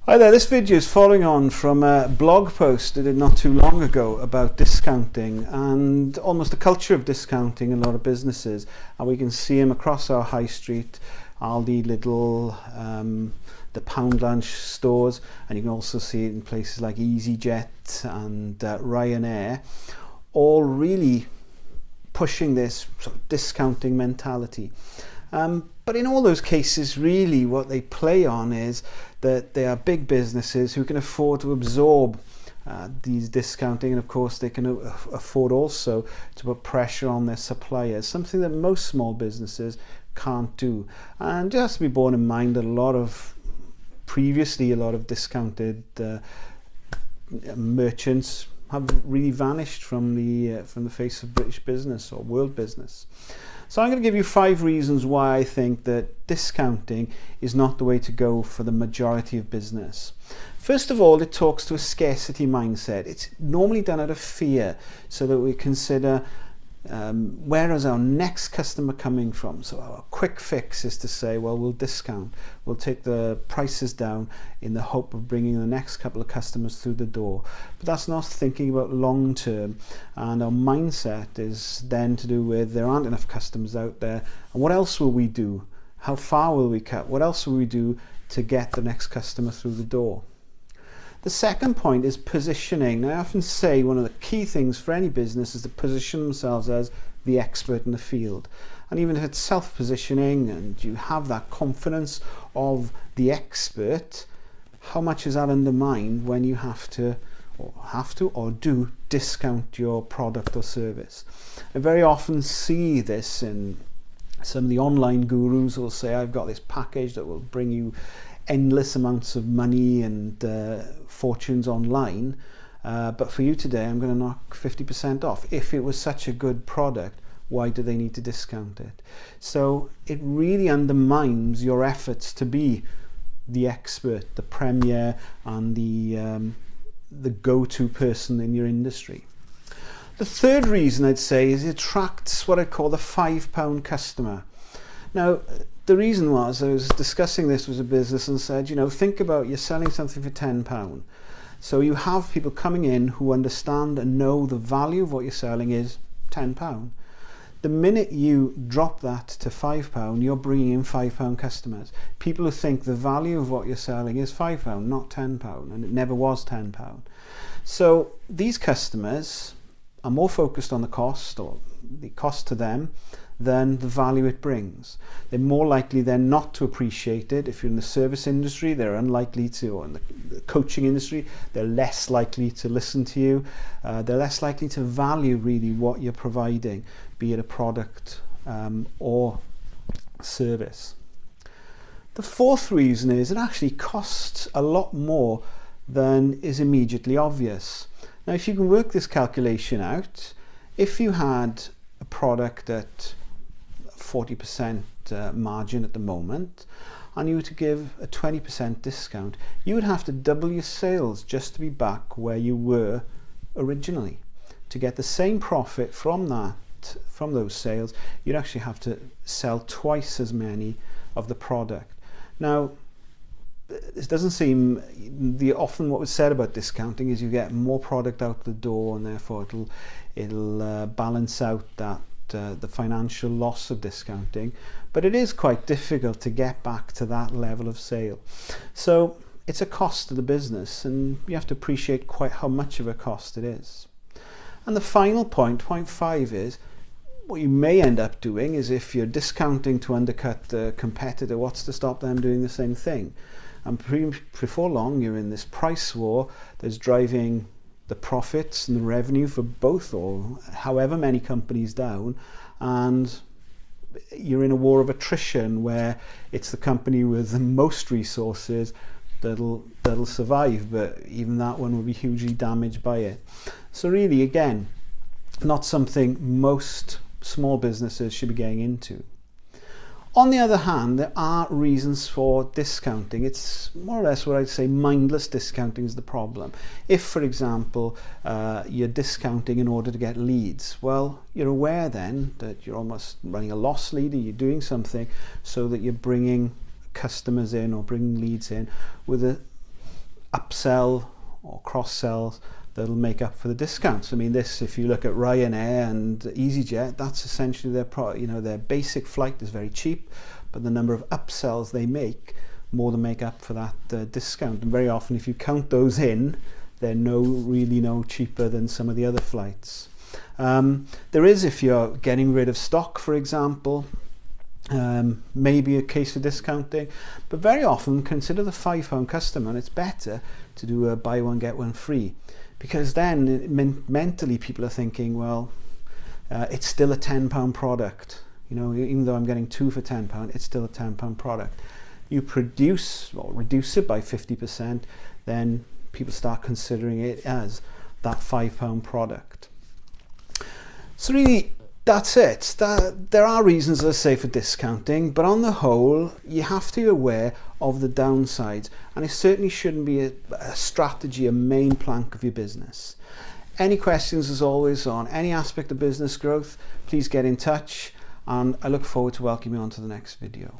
Hi there, this video is following on from a blog post I did not too long ago about discounting and almost the culture of discounting in a lot of businesses, and we can see them across our high street, Aldi, Lidl, the Poundland stores, and you can also see it in places like EasyJet and Ryanair, all really pushing this sort of discounting mentality. But in all those cases, really what they play on is that they are big businesses who can afford to absorb these discounting, and of course they can afford also to put pressure on their suppliers, something that most small businesses can't do. And just to be borne in mind that a lot of discounted merchants have really vanished from the face of British business or world business. So I'm going to give you 5 reasons why I think that discounting is not the way to go for the majority of business. First of all, it talks to a scarcity mindset. It's normally done out of fear, so that we consider where is our next customer coming from. So our quick fix is to say, well, we'll discount, we'll take the prices down in the hope of bringing the next couple of customers through the door. But that's not thinking about long term, and our mindset is then to do with there aren't enough customers out there, and what else will we do? How far will we cut? What else will we do to get the next customer through the door? The second point is positioning. Now, I often say one of the key things for any business is to position themselves as the expert in the field. And even if it's self-positioning and you have that confidence of the expert, how much is that undermined when you have to or do discount your product or service? I very often see this in some of the online gurus who will say, I've got this package that will bring you endless amounts of money and fortunes online, but for you today I'm going to knock 50% off. If it was such a good product, why do they need to discount it? So it really undermines your efforts to be the expert, the premier, and the go-to person in your industry. The third reason I'd say is it attracts what I call the £5 customer. Now, the reason was I was discussing this with a business and said, think about you're selling something for £10. So you have people coming in who understand and know the value of what you're selling is £10. The minute you drop that to £5, you're bringing in £5 customers. People who think the value of what you're selling is £5, not £10, and it never was £10. So these customers are more focused on the cost, or the cost to them, than the value it brings. They're more likely then not to appreciate it. If you're in the service industry, they're unlikely to, or in the coaching industry, they're less likely to listen to you. They're less likely to value really what you're providing, be it a product or service. The fourth reason is it actually costs a lot more than is immediately obvious. Now, if you can work this calculation out, if you had a product at 40% margin at the moment, and you were to give a 20% discount, you would have to double your sales just to be back where you were originally. To get the same profit from those sales, you'd actually have to sell twice as many of the product. Now, this doesn't seem often what was said about discounting is you get more product out the door, and therefore it'll balance out that the financial loss of discounting, but it is quite difficult to get back to that level of sale. So it's a cost to the business, and you have to appreciate quite how much of a cost it is. And the final point 5, is what you may end up doing is, if you're discounting to undercut the competitor, what's to stop them doing the same thing? And before long, you're in this price war that's driving the profits and the revenue for both, or however many companies, down, and you're in a war of attrition where it's the company with the most resources that'll survive, but even that one will be hugely damaged by it. So really, again, not something most small businesses should be getting into. On the other hand, there are reasons for discounting. It's more or less what I'd say mindless discounting is the problem. If, for example, you're discounting in order to get leads, well, you're aware then that you're almost running a loss leader, you're doing something so that you're bringing customers in or bringing leads in with upsell or cross-sells that'll make up for the discounts. I mean, this, if you look at Ryanair and EasyJet, that's essentially their basic flight is very cheap, but the number of upsells they make more than make up for that discount. And very often, if you count those in, they're really no cheaper than some of the other flights. There is, if you're getting rid of stock, for example, maybe a case of discounting, but very often consider the £5 customer, and it's better to do a buy one get one free, because then mentally people are thinking, well, it's still a £10 product, you know, even though I'm getting 2 for £10, it's still a £10 product. You reduce it by 50%, then people start considering it as that £5 product. So really, that's it. There are reasons, as I say, for discounting, but on the whole, you have to be aware of the downsides, and it certainly shouldn't be a strategy, a main plank of your business. Any questions, as always, on any aspect of business growth, please get in touch, and I look forward to welcoming you on to the next video.